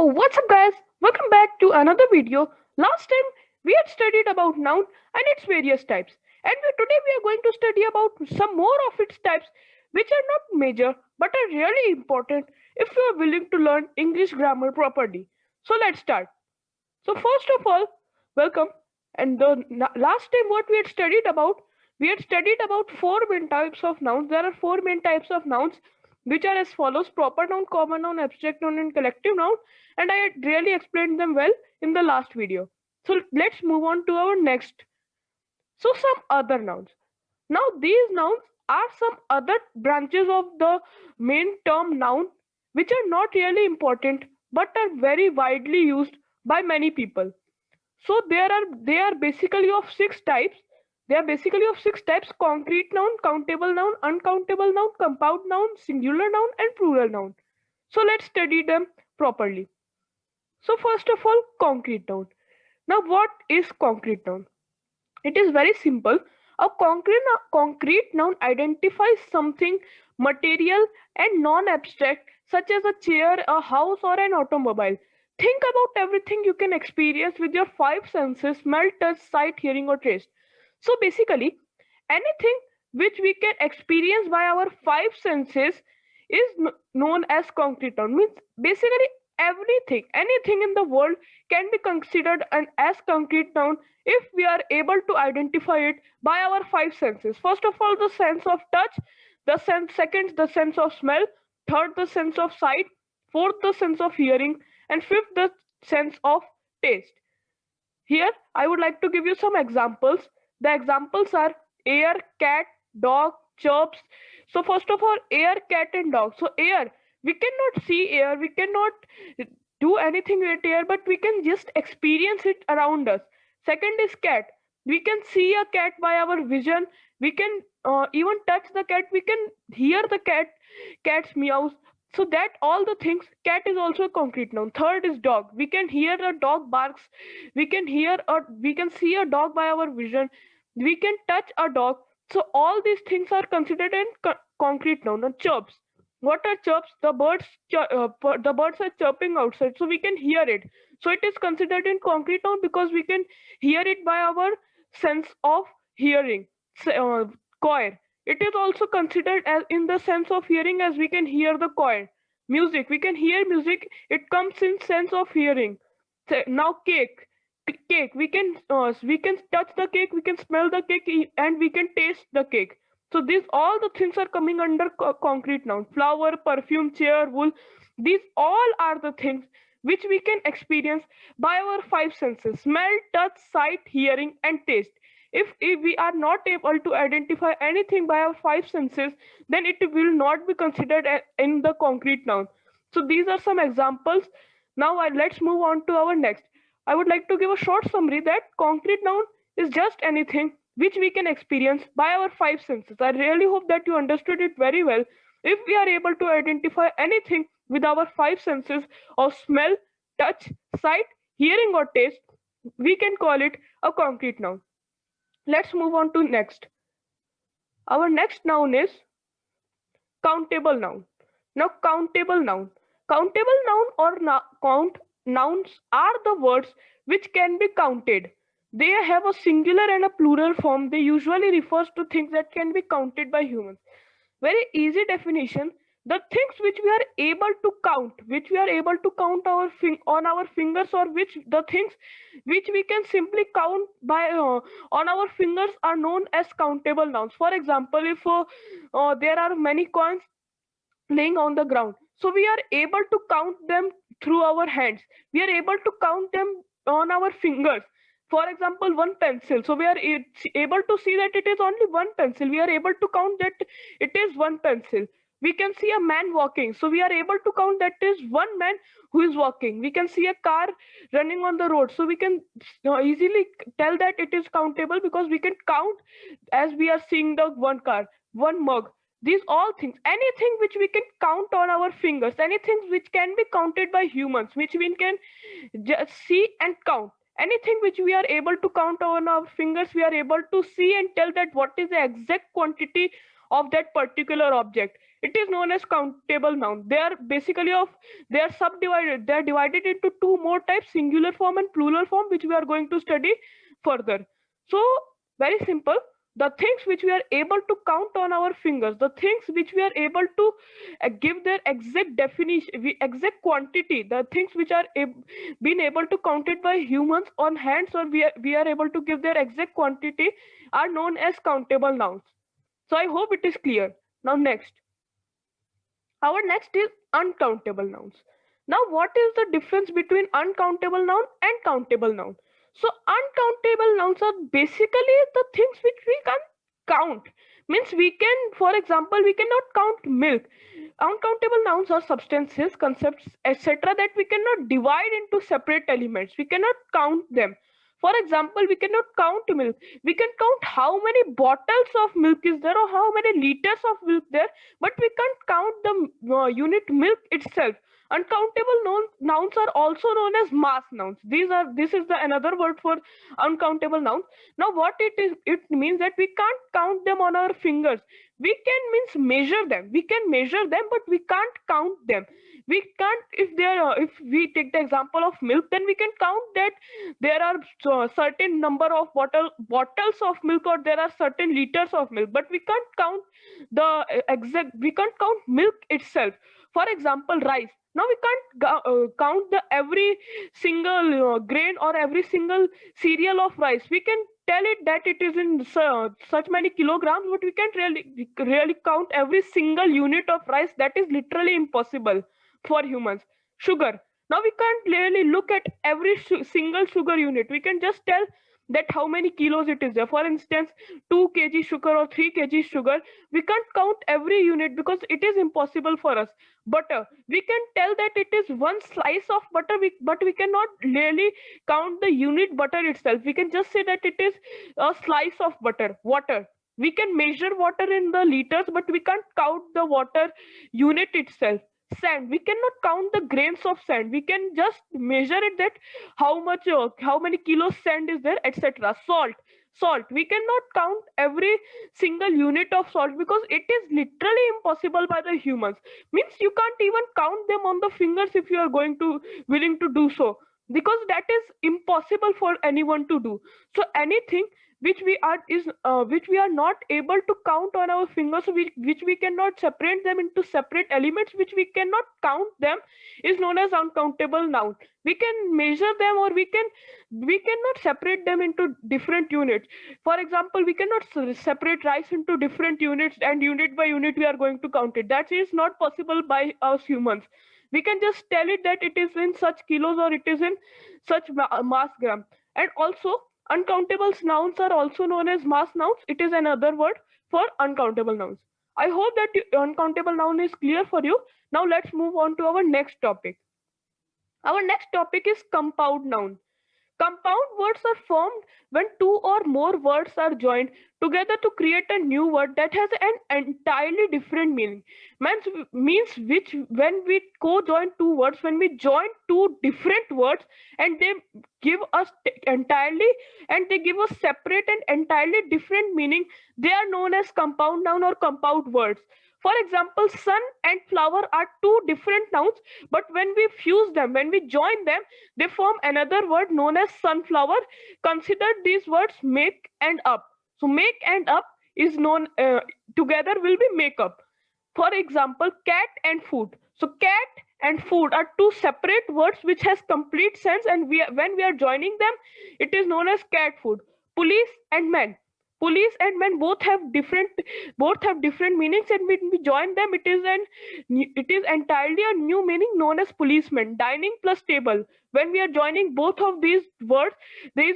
So what's up guys? Welcome back to another video. Last time we had studied about noun and its various types. And today we are going to study about some more of its types which are not major but are really important if you are willing to learn English grammar properly. So let's start. So first of all, welcome. And last time what we had studied about four main types of nouns. There are four main types of nouns which are as follows: proper noun, common noun, abstract noun, and collective noun. And I had really explained them well in the last video. So let's move on to our next. So some other nouns. Now these nouns are some other branches of the main term noun which are not really important but are very widely used by many people. So they are basically of six types. They are basically of six types: concrete noun, countable noun, uncountable noun, compound noun, singular noun, and plural noun. So let's study them properly. So first of all, concrete noun. Now what is concrete noun? It is very simple. A concrete noun identifies something material and non-abstract, such as a chair, a house, or an automobile. Think about everything you can experience with your five senses: smell, touch, sight, hearing, or taste. So basically, anything which we can experience by our five senses is known as concrete noun. Means basically anything in the world can be considered as concrete noun if we are able to identify it by our five senses. First of all, the sense of touch, second, the sense of smell, third, the sense of sight, fourth, the sense of hearing, and fifth, the sense of taste. Here, I would like to give you some examples. The examples are air, cat, dog, chirps. So first of all, air, cat, and dog. So air, we cannot see air, we cannot do anything with air, but we can just experience it around us. Second is cat. We can see a cat by our vision. We can even touch the cat. We can hear the cat's meows. So that all the things, cat is also a concrete noun. Third is dog. We can hear a dog barks. We can see a dog by our vision. We can touch a dog. So all these things are considered in concrete noun. Now chirps. What are chirps? The birds are chirping outside, so we can hear it. So it is considered in concrete noun because we can hear it by our sense of hearing. Choir. It is also considered as in the sense of hearing, as we can hear the choir. Music. We can hear music. It comes in sense of hearing. Now cake. Cake. We can touch the cake. We can smell the cake, and we can taste the cake. So these all the things are coming under concrete noun. Flower, perfume, chair, wool. These all are the things which we can experience by our five senses: smell, touch, sight, hearing, and taste. If we are not able to identify anything by our five senses, then it will not be considered in the concrete noun. So these are some examples. Now let's move on to our next. I would like to give a short summary that concrete noun is just anything which we can experience by our five senses. I really hope that you understood it very well. If we are able to identify anything with our five senses of smell, touch, sight, hearing, or taste, we can call it a concrete noun. Let's move on to next. Our next noun is countable noun. Now, countable noun. Countable noun or count nouns are the words which can be counted. They have a singular and a plural form. They usually refers to things that can be counted by humans. Very easy definition: the things which we are able to count, which we are able to count on our fingers, or which the things which we can simply count by on our fingers, are known as countable nouns. For example, if there are many coins laying on the ground, so we are able to count them through our hands. We are able to count them on our fingers. For example, one pencil, so we are able to see that it is only one pencil. We are able to count that it is one pencil. We can see a man walking, so we are able to count that is one man who is walking. We can see a car running on the road, so we can easily tell that it is countable because we can count as we are seeing the one car, one mug. These all things, anything which we can count on our fingers, anything which can be counted by humans, which we can just see and count, anything which we are able to count on our fingers, we are able to see and tell that what is the exact quantity of that particular object. It is known as countable noun. They are basically of they are subdivided. They are divided into two more types: singular form and plural form, which we are going to study further. So very simple. The things which we are able to count on our fingers, the things which we are able to give their exact definition, exact quantity, the things which are been able to counted by humans on hands, or we are able to give their exact quantity, are known as countable nouns. So I hope it is clear. Now next, our next is uncountable nouns. Now, what is the difference between uncountable noun and countable noun? So, uncountable nouns are basically the things which we can count. Means we can, for example, we cannot count milk. Uncountable nouns are substances, concepts, etc. that we cannot divide into separate elements. We cannot count them. For example, we cannot count milk. We can count how many bottles of milk is there or how many liters of milk there, but we can't count the unit milk itself. Uncountable nouns are also known as mass nouns. This is the another word for uncountable nouns. Now, what it is, it means that we can't count them on our fingers. We can means measure them. We can measure them, but we can't count them. We can't if we take the example of milk, then we can count that there are certain number of bottles of milk, or there are certain liters of milk, but we can't count the exact. We can't count milk itself. For example, rice. Now we can't count the every single grain or every single cereal of rice. We can tell it that it is in such many kilograms, but we can't really count every single unit of rice. That is literally impossible for humans. Sugar. Now we can't really look at every single sugar unit. We can just tell that how many kilos it is there. For instance, 2 kg sugar or 3 kg sugar. We can't count every unit because it is impossible for us. Butter. We can tell that it is one slice of butter, but we cannot really count the unit butter itself. We can just say that it is a slice of butter. Water. We can measure water in the liters, but we can't count the water unit itself. Sand. We cannot count the grains of sand. We can just measure it that how many kilos sand is there, etc. Salt. We cannot count every single unit of salt because it is literally impossible by the humans. Means you can't even count them on the fingers if you are going to willing to do so, because that is impossible for anyone to do. So anything which we are not able to count on our fingers, which we cannot separate them into separate elements, which we cannot count them, is known as uncountable noun. We can measure them, or we cannot separate them into different units. For example, we cannot separate rice into different units, and unit by unit we are going to count it. That is not possible by us humans. We can just tell it that it is in such kilos or it is in such mass gram. And also, uncountable nouns are also known as mass nouns. It is another word for uncountable nouns. I hope that uncountable noun is clear for you. Now let's move on to our next topic. Our next topic is compound noun. Compound words are formed when two or more words are joined together to create a new word that has an entirely different meaning. Means which when we co-join two words, when we join two different words and they give us entirely and they give us separate and entirely different meaning, they are known as compound noun or compound words. For example, sun and flower are two different nouns, but when we fuse them, when we join them, they form another word known as sunflower. Consider these words make and up. So make and up is known together will be make up. For example, cat and food. So cat and food are two separate words which has complete sense, and when we are joining them, it is known as cat food. Police and men. Police and men both have different meanings, and when we join them, it is entirely a new meaning known as policeman. Dining plus table. When we are joining both of these words, they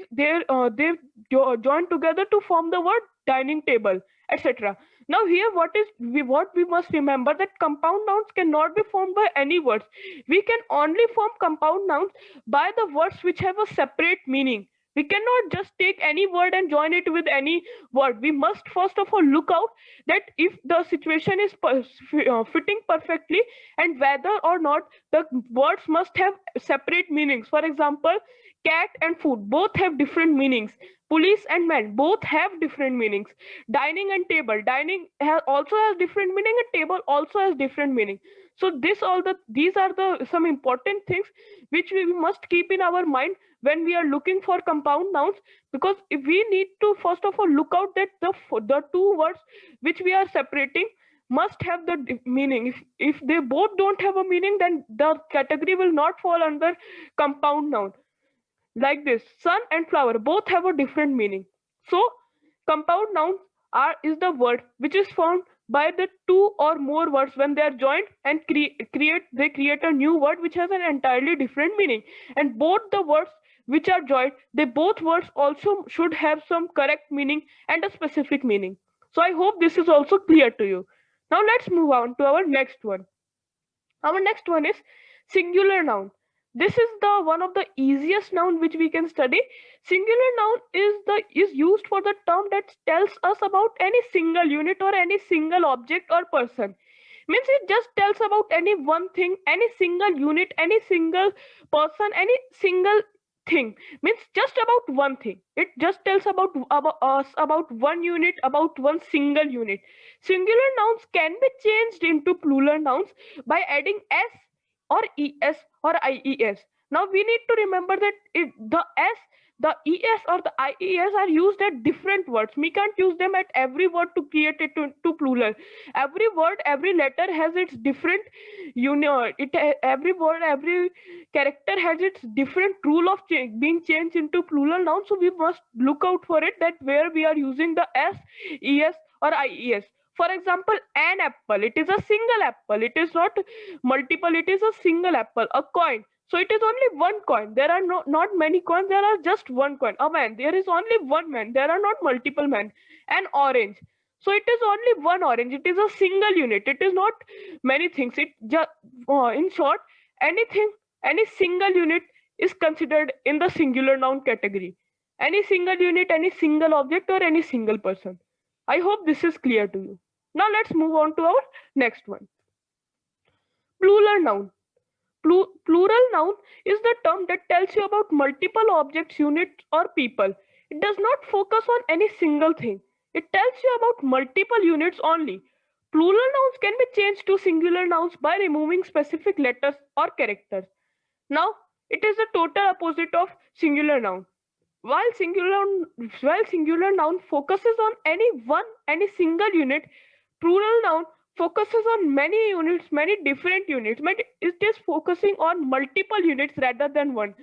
join together to form the word dining table, etc. Now here what we must remember, that compound nouns cannot be formed by any words. We can only form compound nouns by the words which have a separate meaning. We cannot just take any word and join it with any word. We must first of all look out that if the situation is fitting perfectly, and whether or not the words must have separate meanings. For example, cat and food both have different meanings. Police and man both have different meanings. Dining and table. Dining also has different meaning, and table also has different meaning. So these are the some important things which we must keep in our mind when we are looking for compound nouns, because if we need to first of all look out that the two words which we are separating must have the meaning. If they both don't have a meaning, then the category will not fall under compound noun. Like this, sun and flower both have a different meaning. So compound nouns are is the word which is formed by the two or more words when they are joined and create a new word which has an entirely different meaning. And both the words which are joined, they both words also should have some correct meaning and a specific meaning. So I hope this is also clear to you. Now let's move on to our next one. Our next one is singular noun. This is the one of the easiest noun which we can study. Singular noun is used for the term that tells us about any single unit or any single object or person. Means it just tells about any one thing, any single unit, any single person, any single thing. Means just about one thing. It just tells about us, about one unit, about one single unit. Singular nouns can be changed into plural nouns by adding s or es or ies. Now we need to remember that the s, the es or the ies are used at different words. We can't use them at every word to create it to plural. Every word, every letter has its different every word, every character has its different rule of being changed into plural noun. So we must look out for it, that where we are using the s, es or ies. For example, an apple, it is a single apple, it is not multiple, it is a single apple. A coin, so it is only one coin. There are not many coins, there are just one coin. A man, there is only one man, there are not multiple men. An orange, so it is only one orange, it is a single unit, it is not many things. It just in short, anything, any single unit is considered in the singular noun category. Any single unit, any single object or any single person. I hope this is clear to you. Now let's move on to our next one. Plural noun. Plural noun is the term that tells you about multiple objects, units, or people. It does not focus on any single thing. It tells you about multiple units only. Plural nouns can be changed to singular nouns by removing specific letters or characters. Now, it is the total opposite of singular noun. While singular noun focuses on any single unit, plural noun focuses on many units, many different units. But it is focusing on multiple units rather than one.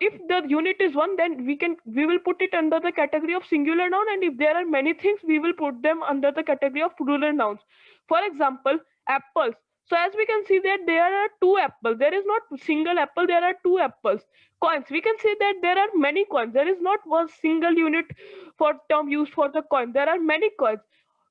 If the unit is one, then we will put it under the category of singular noun, and if there are many things, we will put them under the category of plural nouns. For example, apples. So as we can see that there are two apples, there is not single apple, there are two apples. Coins, we can see that there are many coins, there is not one single unit for term used for the coin, there are many coins.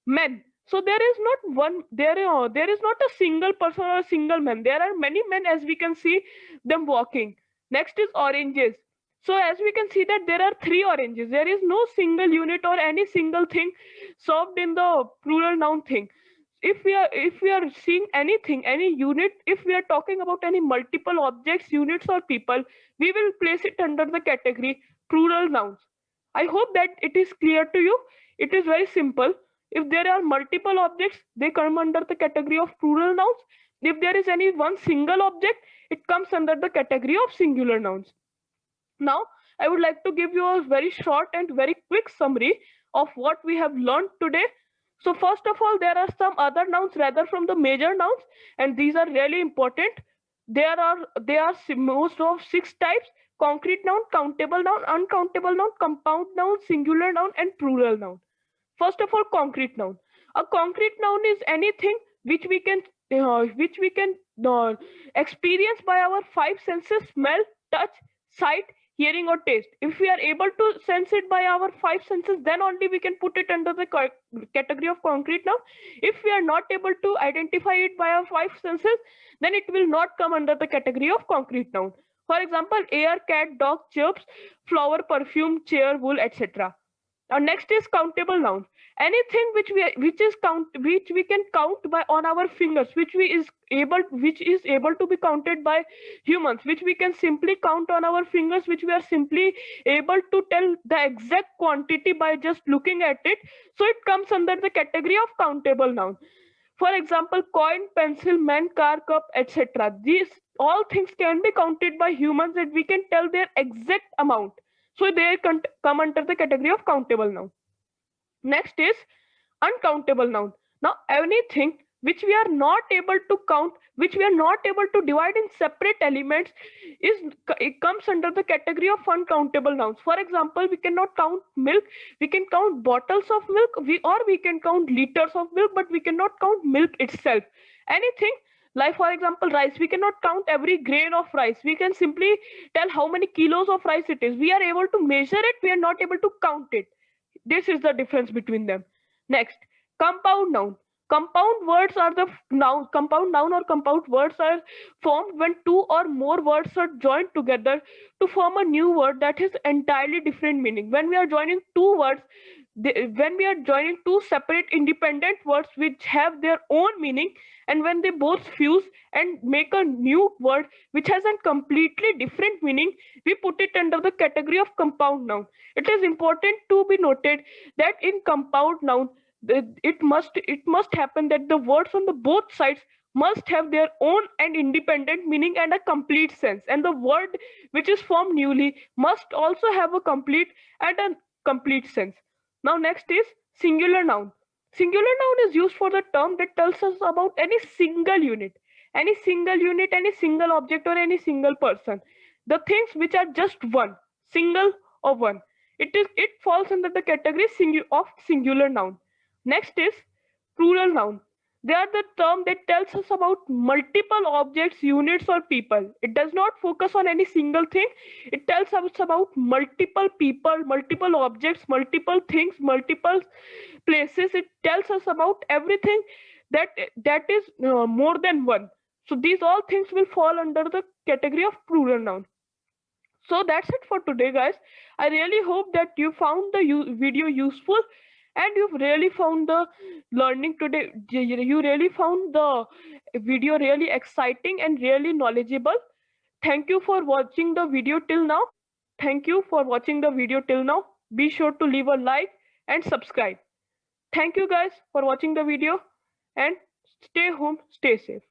Men, so there is not one, there is not a single person or a single man, there are many men as we can see them walking. Next is oranges. So as we can see that there are three oranges, there is no single unit or any single thing served in the plural noun thing. If we are seeing anything, any unit, if we are talking about any multiple objects, units or people, we will place it under the category plural nouns. I hope that it is clear to you. It is very simple. If there are multiple objects, they come under the category of plural nouns. If there is any one single object, it comes under the category of singular nouns. Now, I would like to give you a very short and very quick summary of what we have learned today. So first of all, there are some other nouns rather from the major nouns, and these are really important. There are most of 6 types: concrete noun, countable noun, uncountable noun, compound noun, singular noun, and plural noun. First of all, concrete noun. A concrete noun is anything which we can experience by our 5 senses: smell, touch, sight, hearing, or taste. If we are able to sense it by our 5 senses, then only we can put it under the category of concrete noun. If we are not able to identify it by our 5 senses, then it will not come under the category of concrete noun. For example, air, cat, dog, chirps, flower, perfume, chair, wool, etc. Now next is countable nouns. Anything which we can count by on our fingers, which is able to be counted by humans, which we can simply count on our fingers, which we are simply able to tell the exact quantity by just looking at it. So it comes under the category of countable noun. For example, coin, pencil, man, car, cup, etc. These all things can be counted by humans and we can tell their exact amount. So they come under the category of countable noun. Next is uncountable noun. Now, anything which we are not able to count, which we are not able to divide in separate elements, it comes under the category of uncountable nouns. For example, we cannot count milk. We can count bottles of milk, we can count liters of milk, but we cannot count milk itself. Anything like, for example, rice, we cannot count every grain of rice. We can simply tell how many kilos of rice it is. We are able to measure it, we are not able to count it. This is the difference between them. Next, compound noun. Compound noun or compound words are formed when two or more words are joined together to form a new word that has entirely different meaning. When we are joining two words, when we are joining two separate independent words which have their own meaning, and when they both fuse and make a new word which has a completely different meaning, we put it under the category of compound noun. It is important to be noted that in compound noun, it must happen that the words on the both sides must have their own and independent meaning and a complete sense, and the word which is formed newly must also have a complete and a complete sense. Now next is singular noun. Singular noun is used for the term that tells us about any single unit, any single object, or any single person. The things which are just one, single or one. It falls under the category of singular noun. Next is plural noun. They are the term that tells us about multiple objects, units, or people. It does not focus on any single thing. It tells us about multiple people, multiple objects, multiple things, multiple places. It tells us about everything that is more than one. So these all things will fall under the category of plural noun. So that's it for today, guys. I really hope that you found the video useful, and you've really found the learning today. You really found the video really exciting and really knowledgeable. Thank you for watching the video till now. Thank you for watching the video till now. Be sure to leave a like and subscribe. Thank you guys for watching the video, and stay home, stay safe.